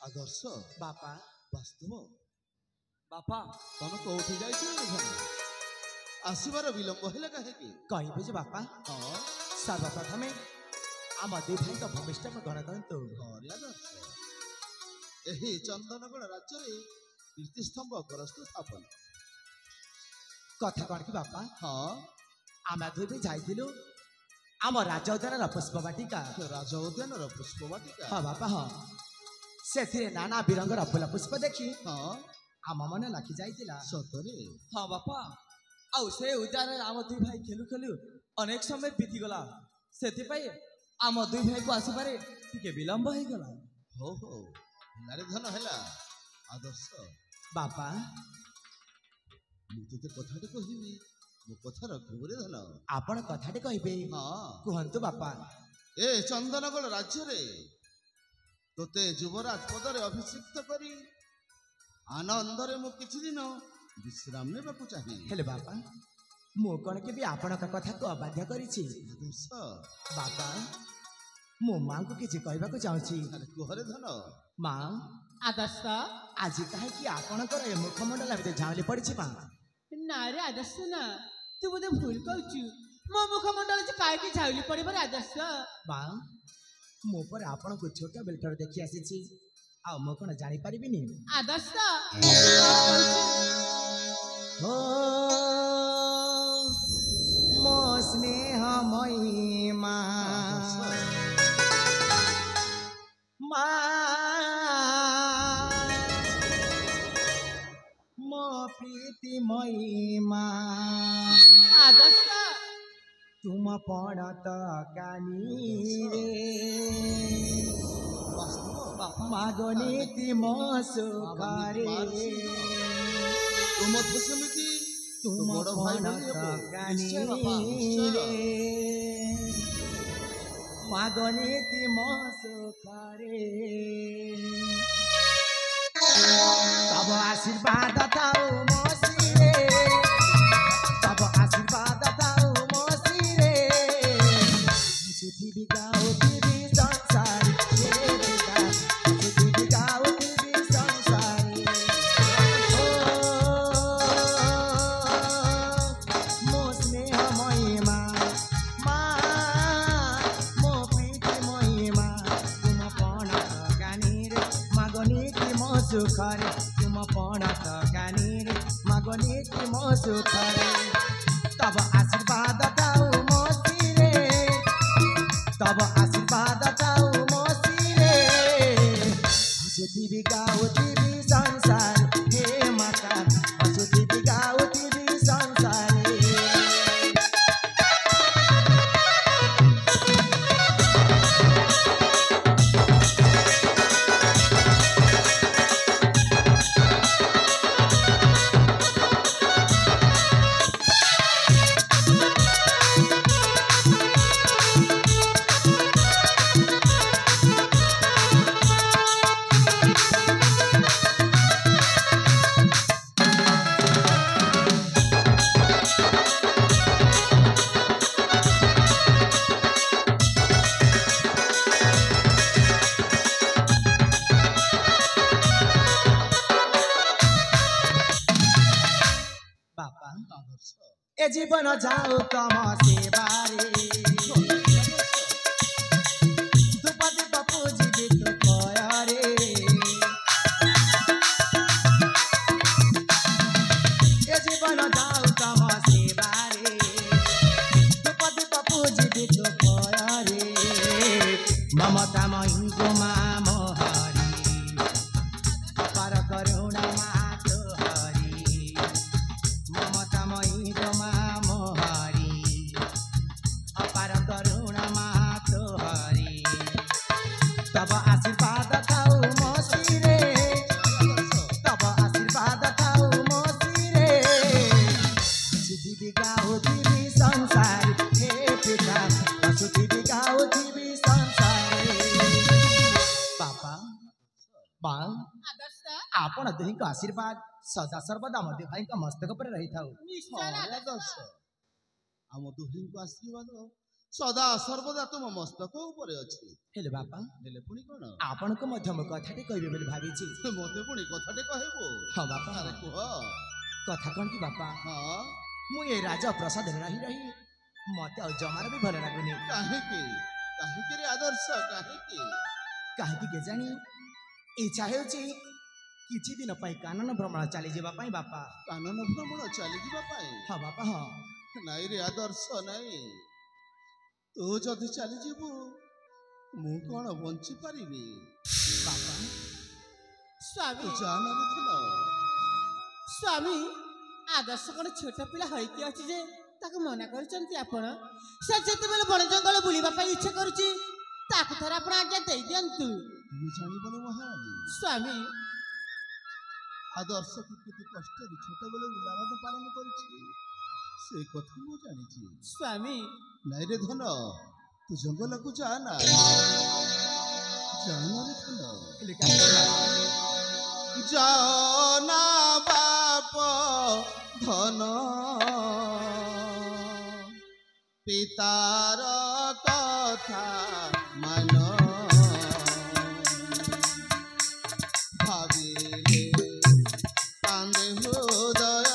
आदर्श बापा वास्तव बापा तमे कोठी जाइए आसबार विलंब है कहीं कहबे जे बापा हाँ सर्वप्रथमे आम दुई भाई भूमिष्ठ ग्रहण करतु आदर्श यही चंदनगढ़ राज्य में कीर्तिस्तंभ ग्रस्त स्थापन कथा कण कि बापा हाँ आम दुई भाई जाइलु आम राज उद्यान पुष्प वाटिका राज उद्यान पुष्प वाटिका हाँ बापा हाँ से नाना विरंगर फूल पुष्प देखी हाँ आम मन लाखी जाइतिला सतरे हाँ बापा आउ से उद्यान आम दुई भाई खेलु खेलु अनेक समय बीतीगला से आम दुई भाई को आसबारे टिके विलंब हो गला हो हो नारे धन हैला आदर्श बापा मु तुते कथाटे कहिबी मो कथा रखिबो रे धन आपण कथाटे कहबे हाँ कहंतु बापा ए चंदनगढ़ राज्य रे तोते युवराज पदरे अभिषिक्त करी आनंदरे मु किछि दिन विश्राम नेबाकू चाहे हेले बापा मु कण के भी आपण का कथा को अबाध्य करिछि आदर्श बापा मो मां को किछि कहबाकू चाहूछि अरे कुहरे धन मां आदर्श आज काहे कि आपणकर ए मुखमंडल भितर झावली पड़िछि मां ना रे आदर्श ना तू बोधे भूल कहଛୁ मो मुखमंडल से काहे की झाउली पड़े रे आदर्श मां मो पर आपण को छोटा बेलटर देखि आसीछि आ मो कोन जानि परिबिनी आदर्श हो मो स्नेहमयी मां मो प्रीतिमयी मां आदर्श तुम पड़त कानी रे मागनीति मो सुखारे तुम सेमिति तुम बड़ भाई पड़त कानी निश्चय बापा निश्चय रे मागनीति मो सुखारे तब आशीर्वाद ताऊ मोसी रे तब आशीर्वाद ताऊ मोसी रे पृथ्वी गाओ पृथ्वी संसार हे बेटा पृथ्वी गाओ पृथ्वी संसार मो स्नेहमयी मां मो प्रीतिमयी मां तुम पणत गानी रे मागनीति मो सुखरे तुम पणत गानी रे मागनीति मो सुखरे तब आशीर्वाद ताऊ मोसी रे तब आशीर्वाद ताऊ मोसी रे हसुती गाऊ टीवी संसार हे माता हसुती गाऊ टीवी संसार बापा आदर्श ए जीवन जाऊ तम सेवारे दुपदी पपू जीवित कयारे ए जीवन जाऊ तम सेवारे दुपदी पपू जीवित कयारे ममता मही गोमा मोहरी अपार करुणा मातृ हरि ममता मही गोमा मोहरी अपार करुणा मातृ हरि तब आशीर्वाद ताऊ मोसी रे तब आशीर्वाद ताऊ मोसी रे हसुती गाऊ दिवी संसार हे पिता हसुती गाऊ दिवी संसार बापा बा आदर्श आपण दुही को आशीर्वाद सदा सर्वदा मध्य भाई का मस्तक पर रही था निश्चय आदर्श आम दुहिं को आशीर्वाद ସଦା ସର୍ବଦା ତୁମ ମସ୍ତକ ଉପରେ ଅଛି। ହେଲେ ବାପା ହେଲେ ପୁଣି କଣ? ଆପଣଙ୍କୁ ମଧ୍ୟ ମୁଁ କଥାଟେ କହିବି ବୋଲି ଭାବିଛି। ମୋତେ ପୁଣି କଥାଟେ କହିବୁ? ହଁ ବାପା। ଆରେ କୁହ। କଥା କ'ଣ କି ବାପା, ହଁ ମୁଁ ଏ ରାଜ ପ୍ରସାଦରେ ରହି ରହି ମତେ ଆଉ ଜମାର ବି ଭଲ ଲାଗୁନି। କାହିଁକି? କାହିଁକି ରେ ଆଦର୍ଶ, କାହିଁକି? କାହିଁକି କେଜାଣି ଇଚ୍ଛା ହେଉଛି କିଛି ଦିନ ପାଇଁ କାନନ ଭ୍ରମଣ ଚାଲିଯିବା ପାଇଁ ବାପା। କାନନ ଭ୍ରମଣ ଚାଲିଯିବା ପାଇଁ? ହଁ ବାପା ହଁ। ନାଇଁ ରେ ଆଦର୍ଶ ନାଇଁ, ତୁ ଯଦି ଚାଲିଯିବୁ ମୁଁ କଣ ବଞ୍ଚି ପାରିବି? ବାପା ସ୍ୱାମୀ ଜାନ ସ୍ୱାମୀ ଆଦର୍ଶ କ'ଣ ଛୋଟ ପିଲା ହୋଇକି ଅଛି ଯେ ତାକୁ ମନା କରିଛନ୍ତି ଆପଣ? ସେ ଯେତେବେଳେ ବଣ ଜଙ୍ଗଲ ବୁଲିବା ପାଇଁ ଇଚ୍ଛା କରୁଛି ତାକୁ ଥରେ ଆପଣ ଆଜ୍ଞା ଦେଇଦିଅନ୍ତୁ। ତୁମେ ଜାଣିବନି ମହାରାଣୀ, ସ୍ୱାମୀ ଆଦର୍ଶକୁ କେତେ କଷ୍ଟରେ ଛୋଟବେଳୁ ଲାଳନ ପାଳନ କରିଛି ସେ କଥା ମୁଁ ଜାଣିଛି। ସ୍ୱାମୀ ନାଇଁ ରେ ଧନ, ତୁ ଜଙ୍ଗଲକୁ ଯା ନା, ଯାନା ରେ ଧନ। ହେଲେ କାହିଁକି ବାପା? ଯାଅ ନା ବାପ ଧନ, ପିତାର କଥା ମାନ, ଭାବିଲେ କାନ୍ଦେ ହୃଦୟ,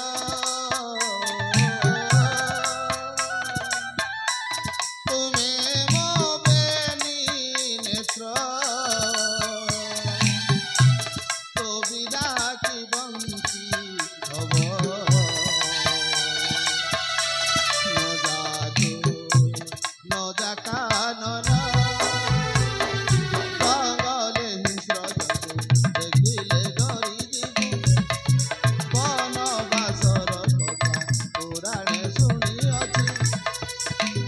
ତୁମେ ମୋ ବେନି ନେତ୍ର, তো বিনা কি বঞ্চি হব, নজা কানন জঙ্গলে হিংস্র জন্তু দেখিলে ডরি ଯିବୁ, বনবাসর কথা পুরাণে শুনিଅছি,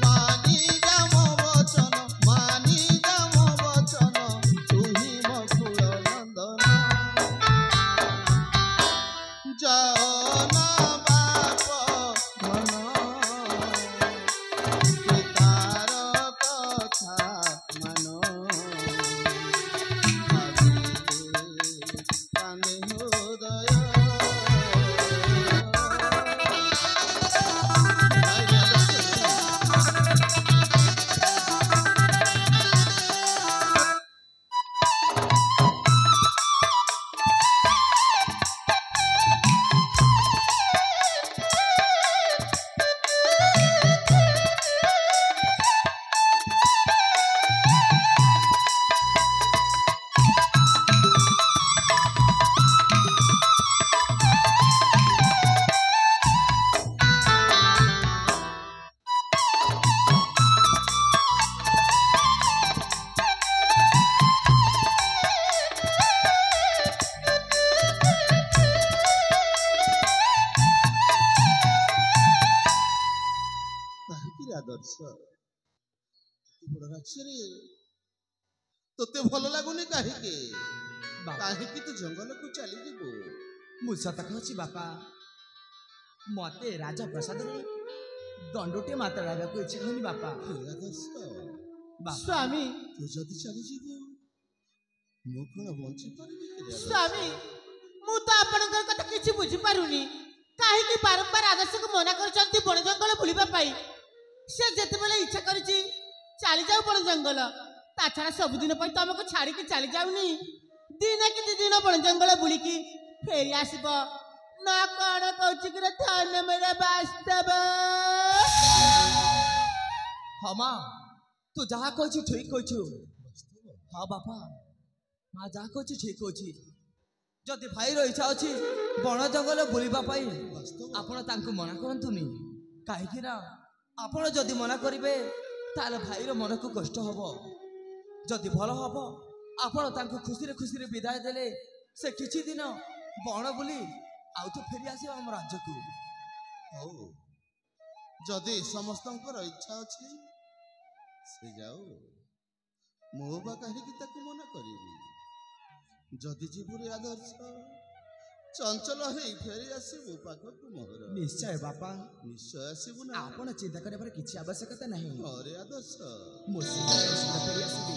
মানি যা ମୋ বচন, মানি যা ମୋ বচন, তুহি ମୋ কুଳ নন্দন, যাও না বাপ ধন, পিতার কথা মান, ভাবিলে কান্দে হৃদয়। କାହିଁକି ରେ ଆଦର୍ଶ, ବଡ଼ ରାଜ୍ୟରେ ତୋତେ ଭଲ ଲାଗୁନି କାହିଁକି? ବାପା କାହିଁକି ତୁ ଜଙ୍ଗଲକୁ ଚାଲିଯିବୁ? ମୁଁ ସତ କହୁଛି ବାପା, ମତେ ରାଜପ୍ରସାଦରେ ଦଣ୍ଡୁଟେ ମାତ୍ର ରହିବାକୁ ଇଚ୍ଛା ହଉନି ବାପା। ହେ ଆଦର୍ଶ, ବାପା ସ୍ୱାମୀ ତୁ ଯଦି ଚାଲିଯିବୁ ମୁଁ କଣ ବଞ୍ଚି ପାରିବି କି ରେ ଆଦର୍ଶ? ସ୍ୱାମୀ ମୁଁ ତ ଆପଣଙ୍କର କଥା କିଛି ବୁଝିପାରୁନି। କାହିଁକି ବାରମ୍ବାର ଆଦର୍ଶକୁ ମନା କରୁଛନ୍ତି ବଣ ଜଙ୍ଗଲ ବୁଲିବା ପାଇଁ? ସେ ଯେତେବେଳେ ଇଚ୍ଛା କରିଛି ଚାଲି ଯାଉ ବଣ ଜଙ୍ଗଲ, ତା ଛଡା ସବୁଦିନ ପାଇଁ ତ ଆମକୁ ଛାଡିକି ଚାଲି ଯାଉନି। ଦିନେ କି 2 ଦିନ ବଣ ଜଙ୍ଗଲ ବୁଲିକି ଫେରି ଆସିବ। ନା କଣ କହୁଛି କି ରେ ଧନ ମୋର ବାସ୍ତବ? ହଁ ମା, ତୁ ଯାହା କହୁଛୁ ଠିକ କହୁଛୁ। ହଁ ବାପା, ମା ଯାହା କହୁଛୁ ଠିକ କହୁଛି। ଯଦି ଭାଇର ଇଚ୍ଛା ଅଛି ବଣ ଜଙ୍ଗଲ ବୁଲିବା ପାଇଁ, ଆପଣ ତାଙ୍କୁ ମନା କରନ୍ତୁନି। କାହିଁକି ନା ଆପଣ ଯଦି ମନା କରିବେ ତାହେଲେ ଭାଇର ମନକୁ କଷ୍ଟ ହବ। ଯଦି ଭଲ ହବ ଆପଣ ତାଙ୍କୁ ଖୁସିରେ ଖୁସିରେ ବିଦାୟ ଦେଲେ ସେ କିଛି ଦିନ ବଣ ବୁଲି ଆଉ ତ ଫେରି ଆସିବ ଆମ ରାଜ୍ୟକୁ। ହଉ, ଯଦି ସମସ୍ତଙ୍କର ଇଚ୍ଛା ଅଛି ସେ ଯାଉ, ମୁଁ ବା କାହିଁକି ତାକୁ ମନା କରିବି? ଯଦି ଯିବୁ ରେ ଆଦର୍ଶ, ଚଞ୍ଚଳ ହେଇ ଫେରି ଆସିବୁ ପାଖକୁ ମୋର। ନିଶ୍ଚୟ ବାପା, ନିଶ୍ଚୟ ଆସିବୁ ନା? ଆପଣ ଚିନ୍ତା କରିବାର କିଛି ଆବଶ୍ୟକତା ନାହିଁ। ଘରେ ଆଦର୍ଶ, ମୁଁ ଶୀଘ୍ର ଫେରି ଆସିବି।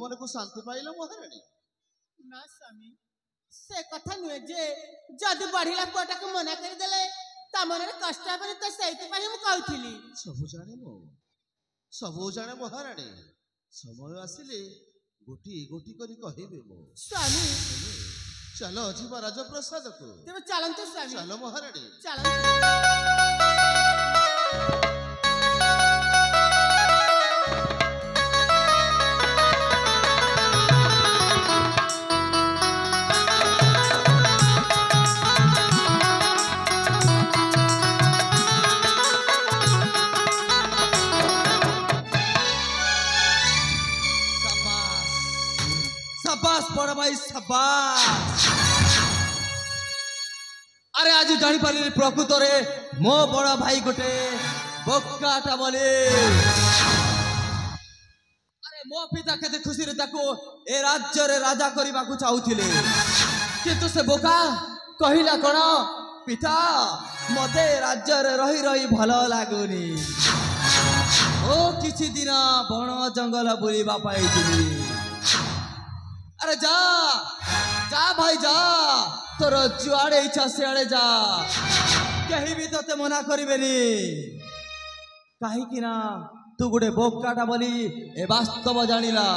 ମନକୁ ଶାନ୍ତି ପାଇଲ ମହାରାଣୀ? ନା ସ୍ୱାମୀ, ସେ କଥା ନୁହେଁ ଯେ ଯଦି ବଢିଲା ପୁଅଟାକୁ ମନା କରିଦେଲେ ତା ମନରେ କଷ୍ଟ ହେବନି, ତ ସେଇଥିପାଇଁ ମୁଁ କହୁଥିଲି। ସବୁ ଜାଣେ ମହାରାଣୀ। ସମୟ ଆସିଲେ ଗୋଟି ଗୋଟି କରି କହିବେ ମୁଁ। ସ୍ୱାମୀ ଚାଲ ଯିବା ରାଜପ୍ରସାଦକୁ। ତେବେ ଚାଲନ୍ତୁ ସ୍ୱାମୀ। ଚାଲ ମହାରାଣୀ। शाबाश बड़ भाई शाबाश। अरे आज जानी पारिली प्रकृत रे मो बड़ भाई गोटे बोकाटा बोली। अरे मो पिता केते खुशी रे ताको ए राज्य रे राजा करबा को चाहुथिले, किंतु से बोका कहिला कोन पिता मते राज्य रे रही रही भलो लागुनी। ओ किछि दिन बण जंगल बुलिबा पाइथिली। अरे जा जा भाई जा, तोर जुआड़े इच्छा सियाड़े जा, कहीं भी तोते मना करिबेनी। कहीं ना तू गोटे बोकाटा बोली ए वास्तव जानिला।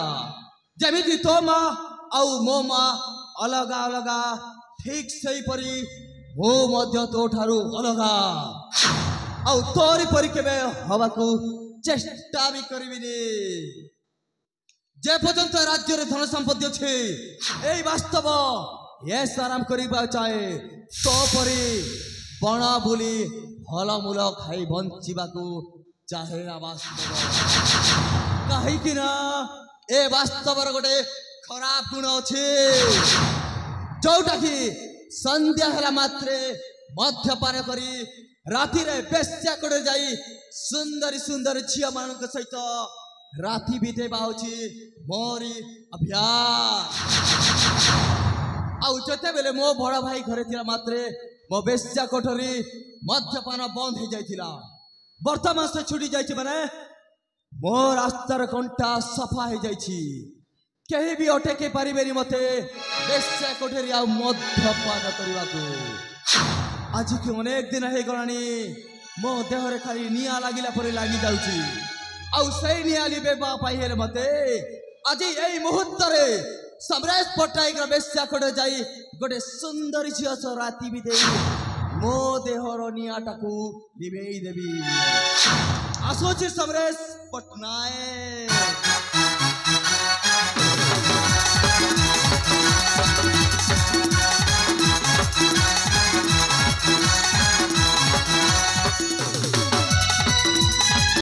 जेमिति तो माँ आउ मो माँ अलगा अलगा, ठीक सही परी मो मध्य तो ठारू अलगा, आउ तोरी परी केबे हवाकू चेष्टा भी करिबिनी। जे पर्यंत राज्य रे धन संपत्ति अच्छे ए वास्तव ये आराम करिबा चाहे, तो परी बण बुली फलमूल खाई बंचिबाकू चाहे ना वास्तव। कहीं कि ना ए वास्तव गोटे खराब गुण अच्छे, जोटा कि संध्या हला मात्रे मद्यपान करी राति रे बेश्या कोडे जाई सुंदरी सुंदरी झिया मानक सहित राति बीतेबा होची मोरी अभ्यास। आउ जते बेले मो बड़ भाई घरे थिला मात्रे मो बेश्या कोठरी मद्यपान बंद हो जाइथिला। वर्तमान से छुटी जाइछि माने मो रास्तार कंटा सफा हो जाइछि, केही भी अटके पारिबेनी मते बेश्या कोठरी आ मद्यपान करबाकू। आज के अनेक दिन हे गलानी मो देहरे खाली निया लागिला परे लागी जाउछि। आउ सही निया लिबेबा पाई हेले मते आज एई मुहूर्त रे समरेश पट्टनायक बेश्या कोठे जाई गोटे सुंदरी झियो सो राति बितेई मो देहर नियाटाकू लिबेई देबी। आसोछि समरेश पट्टनायक।